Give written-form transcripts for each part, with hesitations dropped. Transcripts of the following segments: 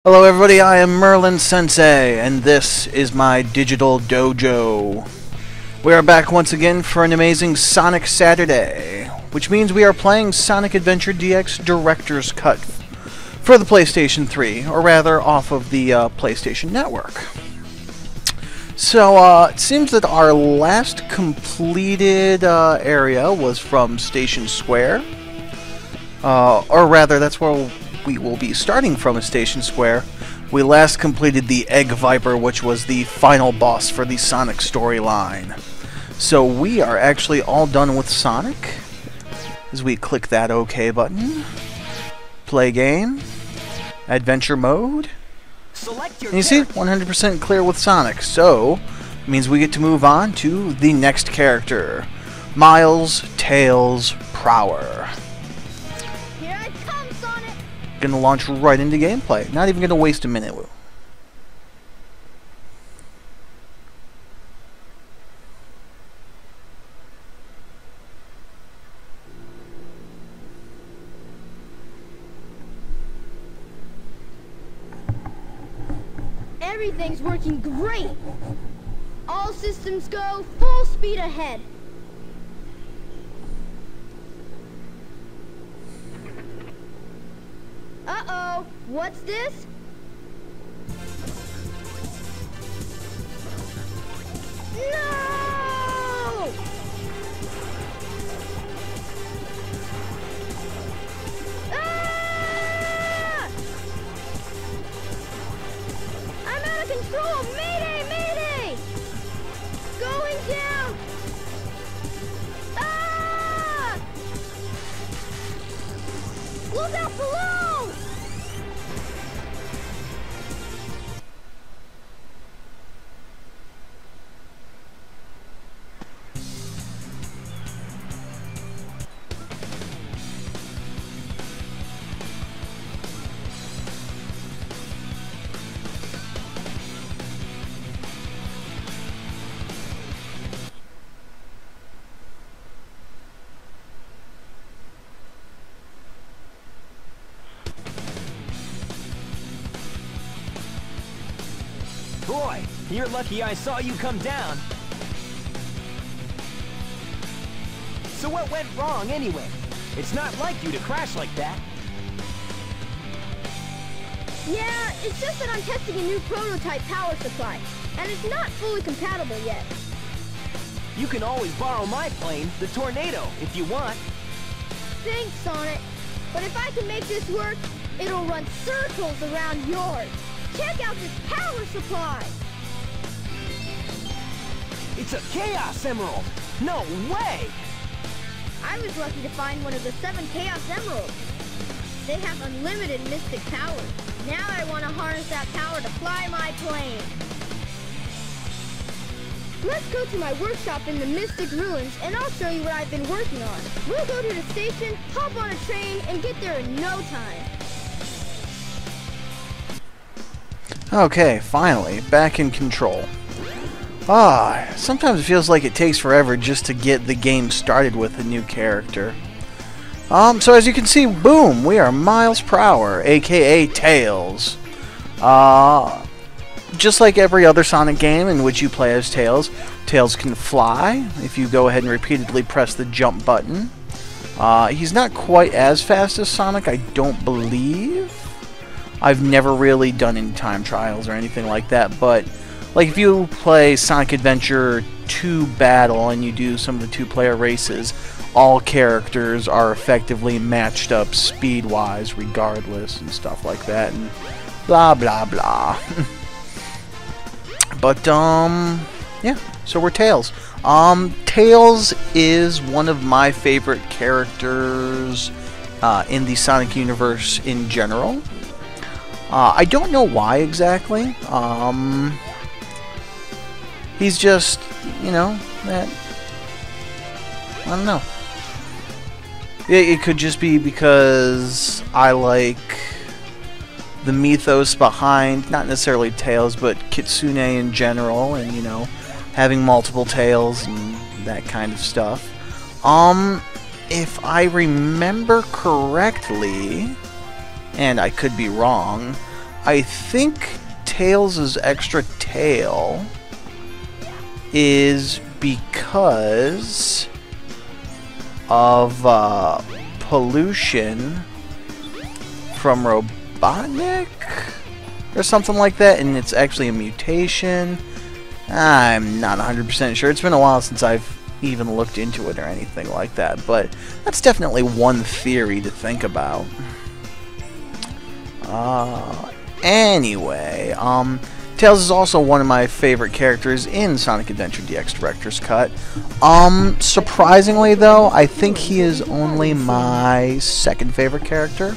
Hello everybody, I am Merlin Sensei, and this is my digital dojo. We are back once again for an amazing Sonic Saturday, which means we are playing Sonic Adventure DX Director's Cut for the PlayStation 3, or rather off of the PlayStation Network. So, it seems that our last completed area was from Station Square, or rather that's where we will be starting from a Station Square. We last completed the Egg Viper, which was the final boss for the Sonic storyline. So we are actually all done with Sonic. As we click that OK button. Play game. Adventure mode. And you see, 100% clear with Sonic. So, it means we get to move on to the next character. Miles Tails Prower. Gonna launch right into gameplay. Not even gonna waste a minute. Everything's working great. All systems go, full speed ahead. Uh-oh, what's this? No! Ah! I'm out of control! Mayday! Mayday! Going down! Ah! Look out below! Boy, you're lucky I saw you come down. So what went wrong anyway? It's not like you to crash like that. Yeah, it's just that I'm testing a new prototype power supply, and it's not fully compatible yet. You can always borrow my plane, the Tornado, if you want. Thanks, Sonic. But if I can make this work, it'll run circles around yours. Check out this power supply! It's a Chaos Emerald! No way! I was lucky to find one of the 7 Chaos Emeralds. They have unlimited mystic power. Now I want to harness that power to fly my plane. Let's go to my workshop in the Mystic Ruins and I'll show you what I've been working on. We'll go to the station, hop on a train, and get there in no time. Okay, finally, back in control. Sometimes it feels like it takes forever just to get the game started with a new character. So as you can see, boom, we are Miles Prower, aka Tails. Just like every other Sonic game in which you play as Tails, Tails can fly if you go ahead and repeatedly press the jump button. He's not quite as fast as Sonic, I don't believe. I've never really done any time trials or anything like that, but like if you play Sonic Adventure 2 Battle and you do some of the 2-player races, all characters are effectively matched up speed-wise regardless and stuff like that, and blah blah blah. But yeah, so we're Tails. Tails is one of my favorite characters in the Sonic universe in general. I don't know why exactly. He's just, you know, that. I don't know. It could just be because I like the mythos behind, not necessarily Tails, but Kitsune in general, and, you know, having multiple tails and that kind of stuff. If I remember correctly, and I could be wrong, I think Tails' extra tail is because of pollution from Robotnik or something like that, and it's actually a mutation. I'm not 100% sure. It's been a while since I've even looked into it or anything like that, but that's definitely one theory to think about. Anyway, Tails is also one of my favorite characters in Sonic Adventure DX Director's Cut. Surprisingly though, I think he is only my second favorite character.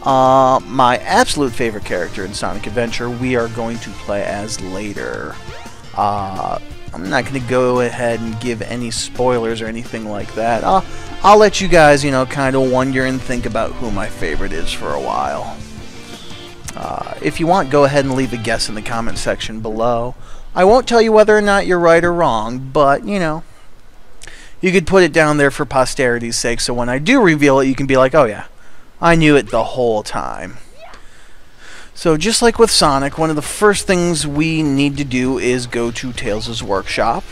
My absolute favorite character in Sonic Adventure we are going to play as later. I'm not going to go ahead and give any spoilers or anything like that. I'll let you guys, you know, kind of wonder and think about who my favorite is for a while. If you want, go ahead and leave a guess in the comment section below. I won't tell you whether or not you're right or wrong, but, you know, you could put it down there for posterity's sake, so when I do reveal it, you can be like, oh yeah, I knew it the whole time. So just like with Sonic, one of the first things we need to do is go to Tails' workshop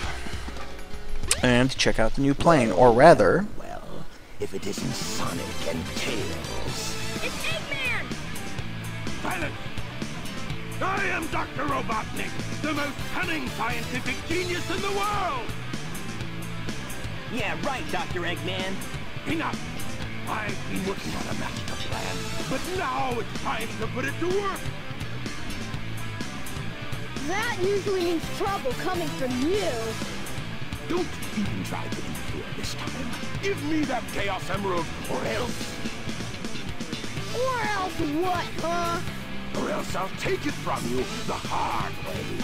and check out the new plane, or rather... Well, if it isn't Sonic and Tails... It's Eggman! Silence! I am Dr. Robotnik, the most cunning scientific genius in the world! Yeah, right, Dr. Eggman. Enough! I've been working on a master plan, but now it's time to put it to work! That usually means trouble coming from you. Don't even try to interfere this time. Give me that Chaos Emerald, or else... Or else what, huh? Or else I'll take it from you the hard way.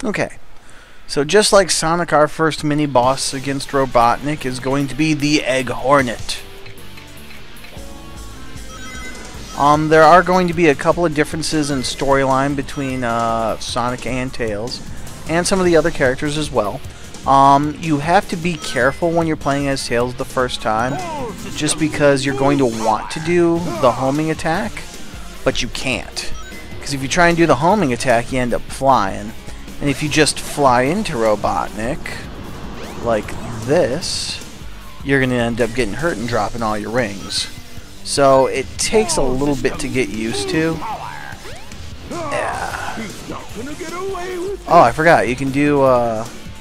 Okay, so just like Sonic, our first mini-boss against Robotnik is going to be the Egg Hornet. There are going to be a couple of differences in storyline between Sonic and Tails, and some of the other characters as well. You have to be careful when you're playing as Tails the first time, just because you're going to want to do the homing attack, but you can't. Because if you try and do the homing attack, you end up flying. And if you just fly into Robotnik, like this, you're going to end up getting hurt and dropping all your rings. So it takes a little bit to get used to. Yeah. Oh, I forgot. You can do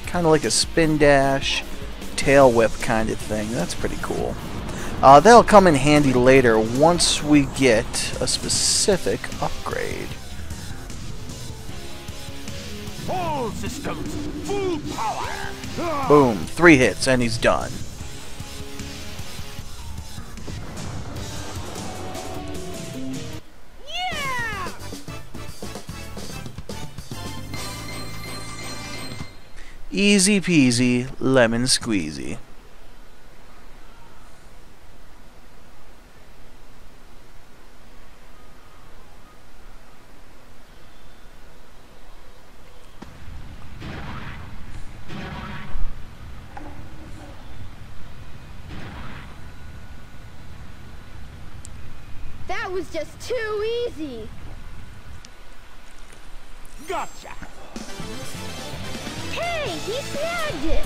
kind of like a spin dash, tail whip kind of thing. That's pretty cool. That'll come in handy later once we get a specific upgrade. All systems, full power! Boom. 3 hits and he's done. Yeah! Easy peasy, lemon squeezy. That was just too easy. Gotcha! Hey, he snagged it.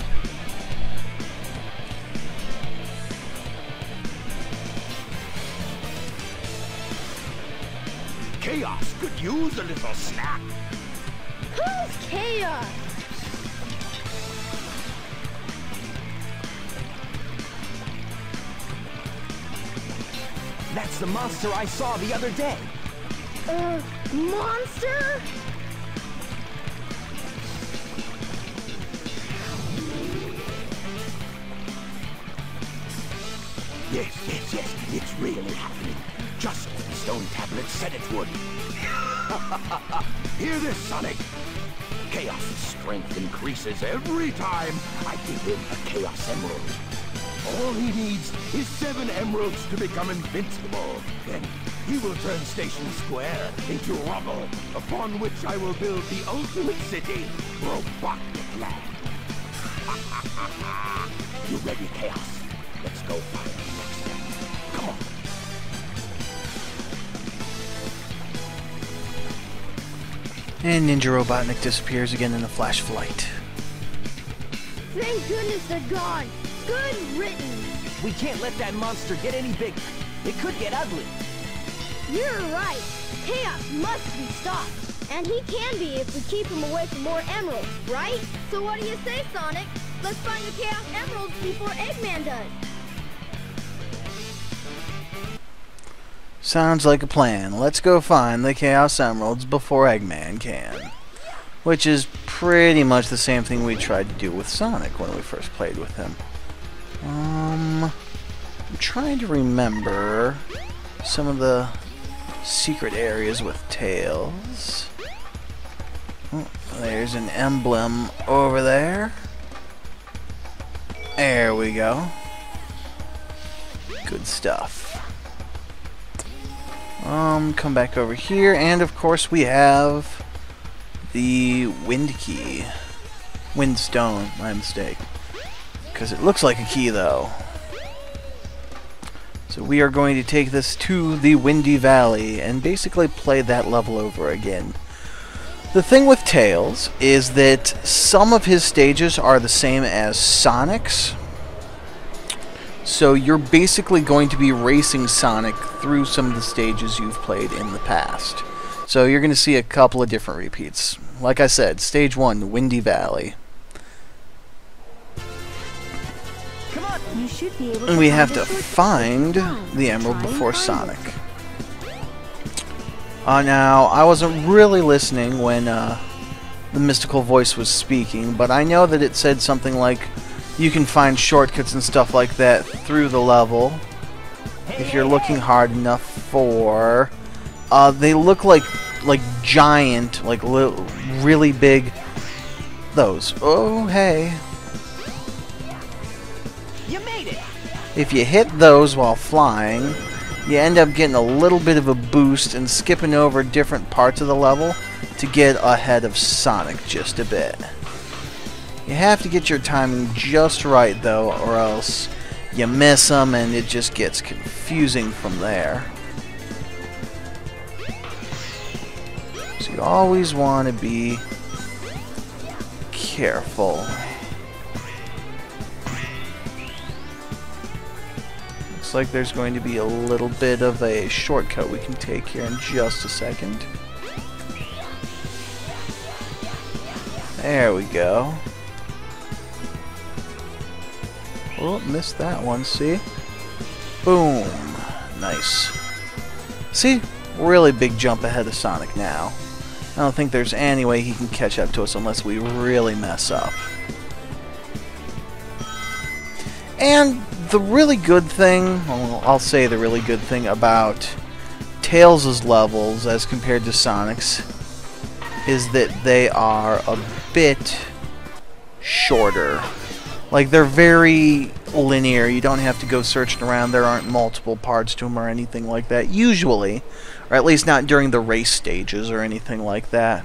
Chaos could use a little snack. Who's Chaos? That's the monster I saw the other day. Monster? Yes, it's really happening. Just as the stone tablet said it would. Hear this, Sonic. Chaos' strength increases every time I give him a Chaos Emerald. All he needs is 7 emeralds to become invincible. Then he will turn Station Square into rubble, upon which I will build the ultimate city, Robotnik Land. You ready, Chaos? Let's go find the next step. Come on. And Ninja Robotnik disappears again in a flash of light. Thank goodness they're gone. Good riddance. We can't let that monster get any bigger. It could get ugly. You're right. Chaos must be stopped. And he can be if we keep him away from more emeralds, right? So what do you say, Sonic? Let's find the Chaos Emeralds before Eggman does. Sounds like a plan. Let's go find the Chaos Emeralds before Eggman can. Which is pretty much the same thing we tried to do with Sonic when we first played with him. I'm trying to remember some of the secret areas with Tails. Oh, there's an emblem over there. There we go. Good stuff. Come back over here, and of course we have the Wind Key. Wind Stone, my mistake. Because it looks like a key, though. So we are going to take this to the Windy Valley and basically play that level over again. The thing with Tails is that some of his stages are the same as Sonic's. So you're basically going to be racing Sonic through some of the stages you've played in the past. So you're going to see a couple of different repeats. Like I said, Stage 1, Windy Valley. Come on. You should be able to And we have to find the emerald before Sonic. Now, I wasn't really listening when the mystical voice was speaking, but I know that it said something like you can find shortcuts and stuff like that through the level if you're looking hard enough for. They look like giant, like really big. Those. Oh, hey. You made it. If you hit those while flying, you end up getting a little bit of a boost and skipping over different parts of the level to get ahead of Sonic just a bit. You have to get your timing just right, though, or else you miss them and it just gets confusing from there. So you always want to be careful. Looks like there's going to be a little bit of a shortcut we can take here in just a second. There we go. Oh, missed that one, see? Boom. Nice. See? Really big jump ahead of Sonic now. I don't think there's any way he can catch up to us unless we really mess up. And the really good thing, well, I'll say the really good thing about Tails' levels as compared to Sonic's is that they are a bit shorter. Like, they're very linear. You don't have to go searching around. There aren't multiple parts to them or anything like that, usually. Or at least not during the race stages or anything like that.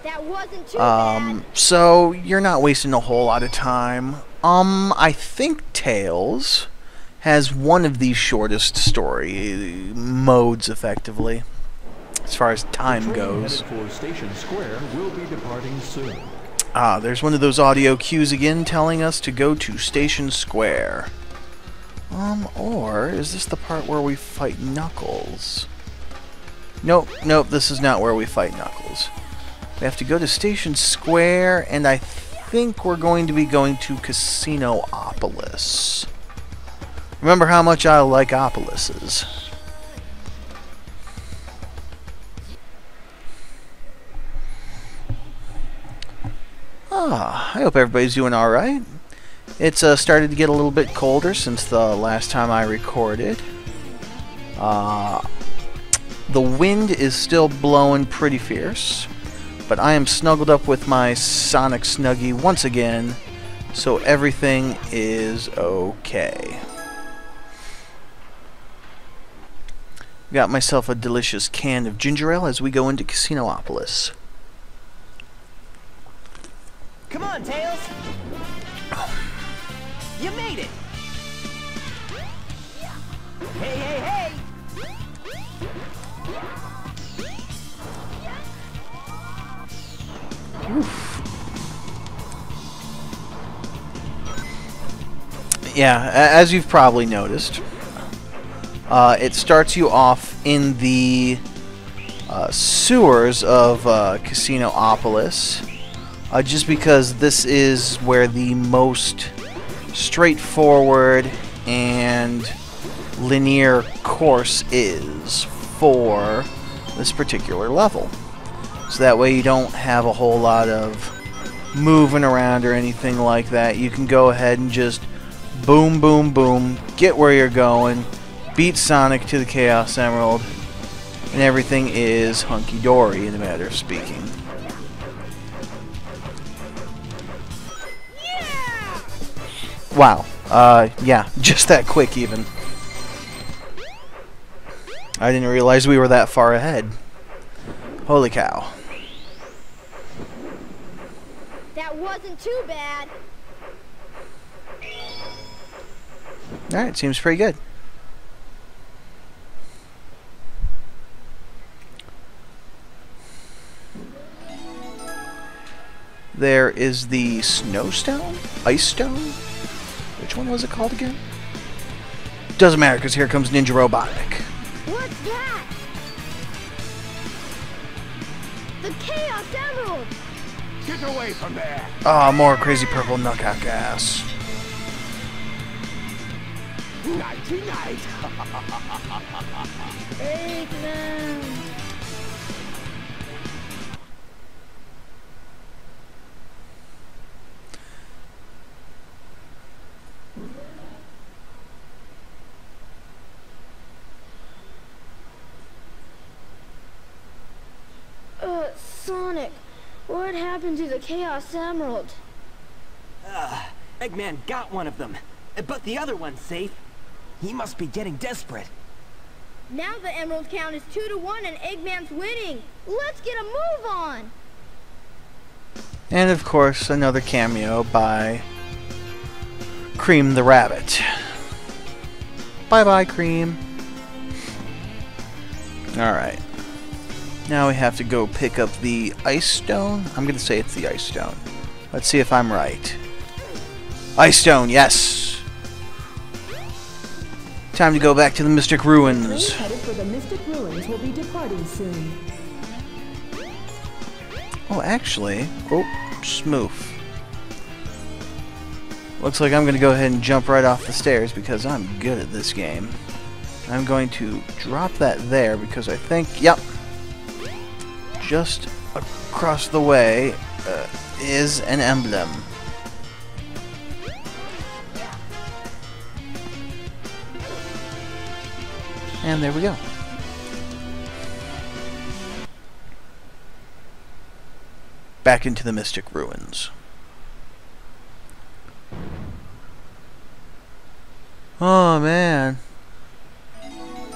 That wasn't too bad. So, you're not wasting a whole lot of time. I think Tails has one of the shortest story modes, effectively, as far as time goes. For Station Square will be departing soon. There's one of those audio cues again telling us to go to Station Square. Or is this the part where we fight Knuckles? Nope, this is not where we fight Knuckles. We have to go to Station Square, and I think we're going to be going to Casino-opolis. Remember how much I like Opolises. I hope everybody's doing alright. It's started to get a little bit colder since the last time I recorded. The wind is still blowing pretty fierce. But I am snuggled up with my Sonic Snuggie once again, so everything is okay. Got myself a delicious can of ginger ale as we go into Casinopolis. Come on, Tails! You made it! Hey, hey, hey! Yeah, as you've probably noticed, it starts you off in the sewers of Casinopolis, just because this is where the most straightforward and linear course is for this particular level. So that way you don't have a whole lot of moving around or anything like that. You can go ahead and just boom, boom, boom, get where you're going, beat Sonic to the Chaos Emerald, and everything is hunky-dory in a matter of speaking. Yeah! Wow. Yeah, just that quick even. I didn't realize we were that far ahead. Holy cow. That wasn't too bad. Alright, seems pretty good. There is the Snowstone? Ice Stone? Which one was it called again? Doesn't matter, because here comes Ninja Robotic. What's that? The Chaos Emerald! Get away from there! Ah, more crazy purple knockout gas. Nighty night! Eggman! Sonic, what happened to the Chaos Emerald? Eggman got one of them, but the other one's safe. He must be getting desperate. Now the emerald count is 2-1 and Eggman's winning. Let's get a move on. And of course, another cameo by Cream the Rabbit. Bye-bye, Cream. Alright. Now we have to go pick up the Ice Stone. I'm going to say it's the Ice Stone. Let's see if I'm right. Ice Stone, yes! Time to go back to the Mystic Ruins. Train headed for the Mystic Ruins will be departing soon. Oh, actually... Oh, smooth. Looks like I'm going to go ahead and jump right off the stairs because I'm good at this game. I'm going to drop that there because I think... Yep. Just across the way is an emblem. And there we go. Back into the Mystic Ruins. Oh man.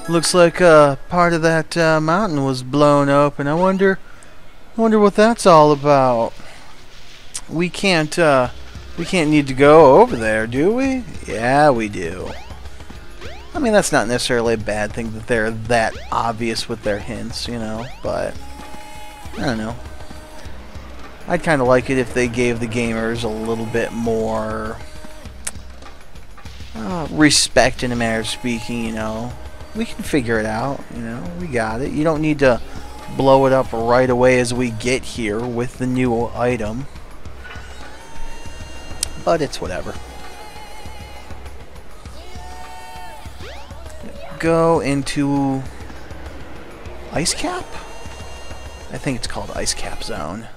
Looks like part of that mountain was blown open. I wonder what that's all about. We can't need to go over there, do we? Yeah, we do. I mean, that's not necessarily a bad thing that they're that obvious with their hints, you know, but I don't know. I'd kind of like it if they gave the gamers a little bit more respect in a manner of speaking, you know. We can figure it out, you know, we got it. You don't need to blow it up right away as we get here with the new item. But it's whatever. Go into Ice Cap? I think it's called Ice Cap Zone.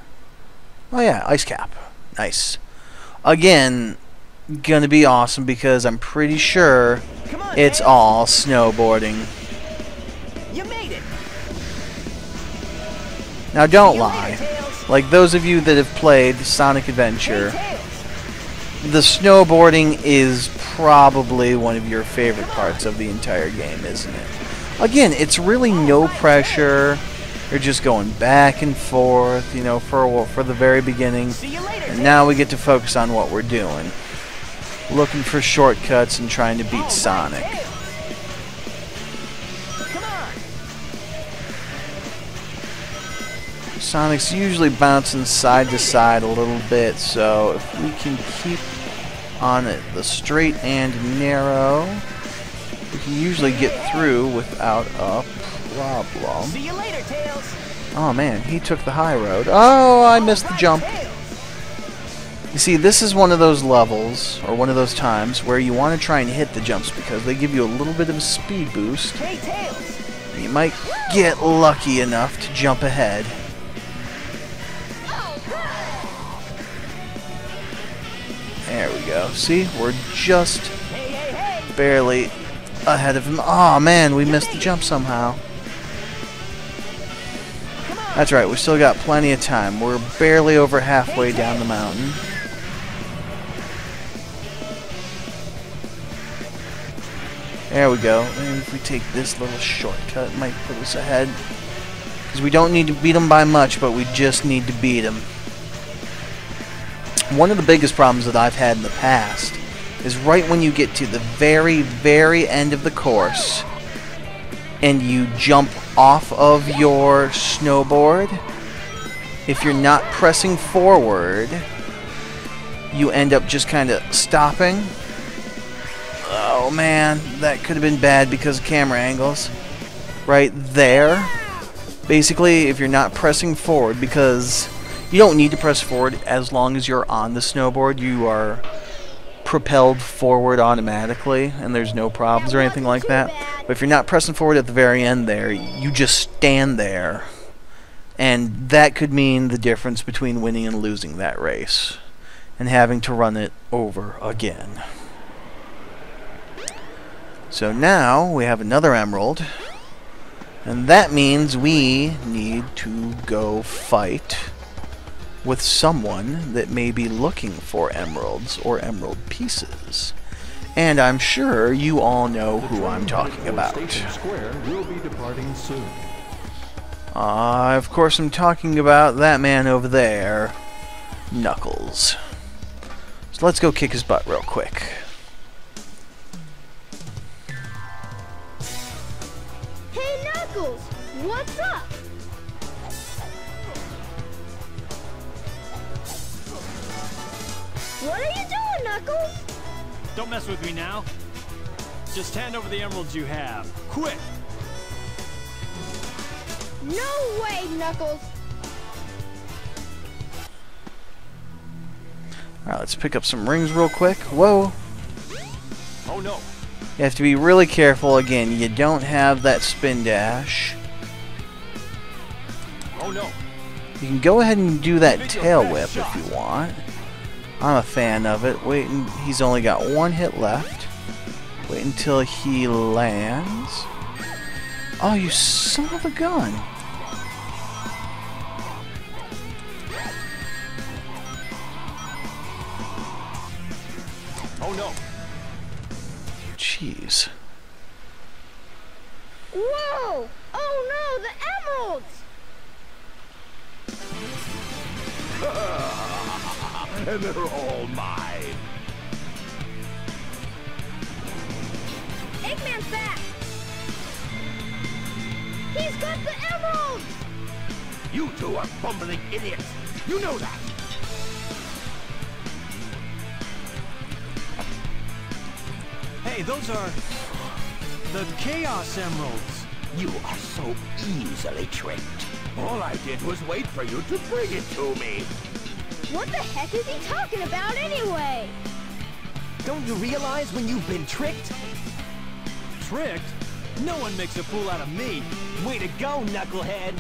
Oh yeah, Ice Cap. Nice. Again, gonna be awesome because I'm pretty sure it's all snowboarding. You made it. Now don't lie. Like those of you that have played Sonic Adventure, the snowboarding is probably one of your favorite parts of the entire game, isn't it? Again, it's really no pressure. You're just going back and forth, you know, for the very beginning. And now we get to focus on what we're doing. Looking for shortcuts and trying to beat Sonic. Sonic's usually bouncing side to side a little bit, so if we can keep on it the straight and narrow, we can usually get through without a problem. See you later, Tails. Oh man, he took the high road. Oh, I missed the jump. You see, this is one of those levels, or one of those times, where you want to try and hit the jumps because they give you a little bit of a speed boost. Hey, Tails. And you might get lucky enough to jump ahead. There we go. See, we're just barely ahead of him. Oh man, we missed the jump somehow. That's right, we still got plenty of time. We're barely over halfway down the mountain. There we go. And if we take this little shortcut, it might put us ahead. Because we don't need to beat him by much, but we just need to beat him. One of the biggest problems that I've had in the past is right when you get to the very, very end of the course and you jump off of your snowboard, if you're not pressing forward, you end up just kind of stopping. Oh man, that could have been bad because of camera angles. Right there. Basically, if you're not pressing forward, because you don't need to press forward as long as you're on the snowboard, you are propelled forward automatically and there's no problems or anything like that. But if you're not pressing forward at the very end there, you just stand there. And that could mean the difference between winning and losing that race and having to run it over again. So now we have another emerald, and that means we need to go fight with someone that may be looking for emeralds or emerald pieces. And I'm sure you all know who I'm talking about. Station Square will be departing soon. Of course I'm talking about that man over there, Knuckles. So let's go kick his butt real quick. Hey, Knuckles! What's up? What are you doing, Knuckles? Don't mess with me now. Just hand over the emeralds you have. Quick! No way, Knuckles! Alright, let's pick up some rings real quick. Whoa! Oh no! You have to be really careful. Again, you don't have that spin dash. Oh no! You can go ahead and do that tail whip if you want. I'm a fan of it. Wait, he's only got one hit left. Wait until he lands. Oh, you son of a gun! Oh no! Jeez. Whoa! Oh no, the emeralds! And they're all mine. Eggman's back! He's got the emeralds! You two are bumbling idiots. You know that. Hey, those are the Chaos Emeralds. You are so easily tricked. All I did was wait for you to bring it to me. What the heck is he talking about anyway? Don't you realize when you've been tricked? Tricked? No one makes a fool out of me. Way to go, knucklehead!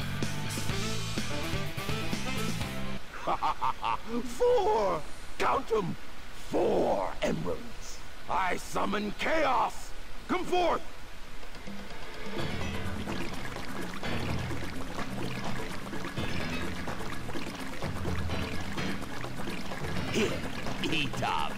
4! Count them! 4 emeralds. I summon chaos! Come forth! Here, eat up.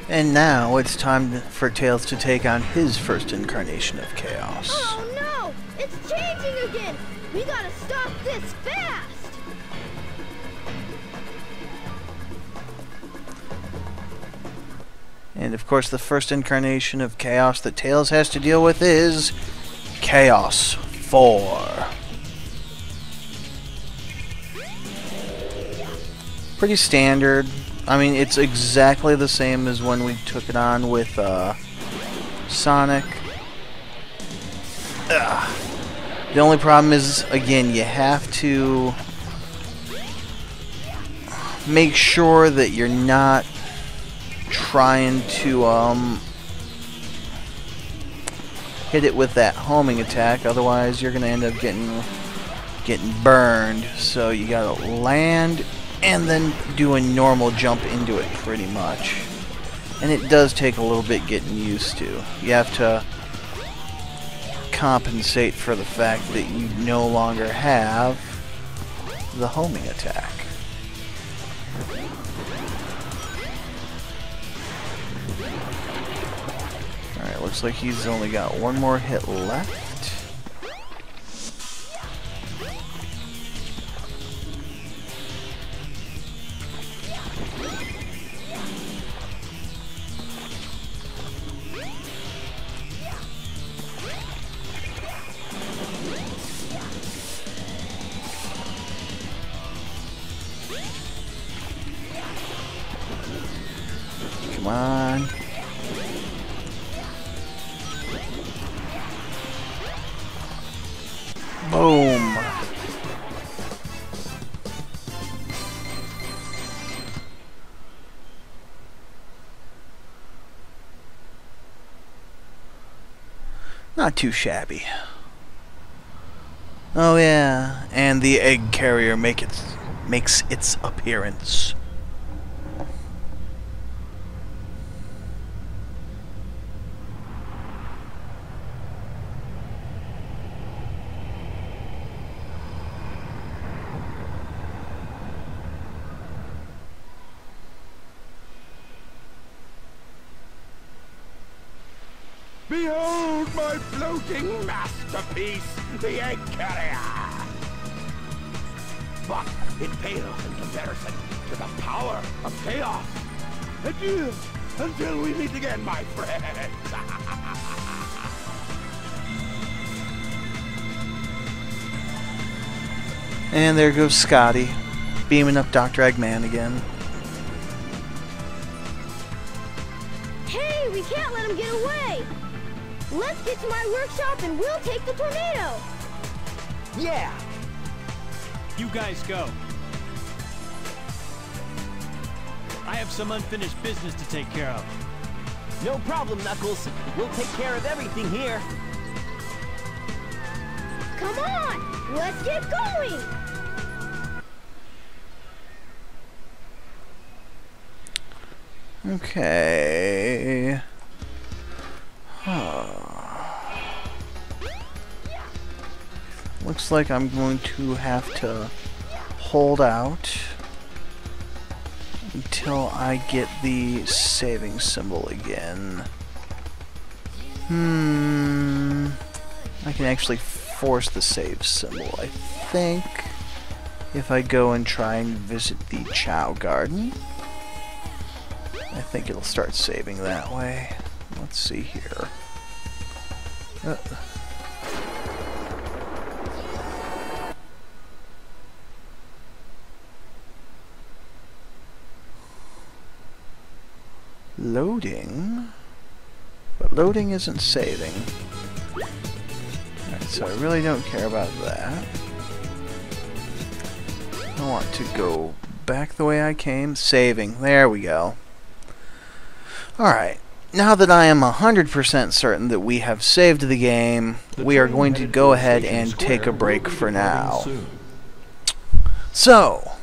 And now it's time for Tails to take on his first incarnation of chaos. Oh no! It's changing again! We gotta stop this fast! And of course the first incarnation of chaos that Tails has to deal with is Chaos 4. Pretty standard. I mean, it's exactly the same as when we took it on with Sonic. Ugh. The only problem is, again, you have to make sure that you're not trying to hit it with that homing attack, otherwise you're gonna end up getting burned. So you gotta land and then do a normal jump into it, pretty much. And it does take a little bit getting used to. You have to compensate for the fact that you no longer have the homing attack. Alright, looks like he's only got one more hit left. Come on. Boom. Not too shabby. Oh yeah, and the egg carrier makes its appearance. Behold my floating masterpiece, the egg carrier! But it pales in comparison to the power of chaos. Adieu, until we meet again, my friends. And there goes Scotty, beaming up Dr. Eggman again. Hey, we can't let him get away! Let's get to my workshop and we'll take the tornado! Yeah! You guys go. I have some unfinished business to take care of. No problem, Knuckles. We'll take care of everything here. Come on! Let's get going! Okay. Looks like I'm going to have to hold out until I get the saving symbol again. I can actually force the save symbol, I think, if I go and try and visit the Chow Garden. I think it'll start saving that way. Let's see here. Loading? But loading isn't saving. Alright, so I really don't care about that. I want to go back the way I came. Saving. There we go. Alright. Now that I am 100% certain that we have saved the game, we are going to go ahead and take a break for now. So,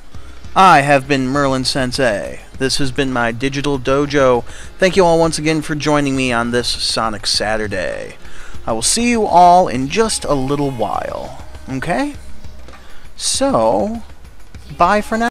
I have been Merlin Sensei. This has been my digital dojo. Thank you all once again for joining me on this Sonic Saturday. I will see you all in just a little while. Okay? So, bye for now.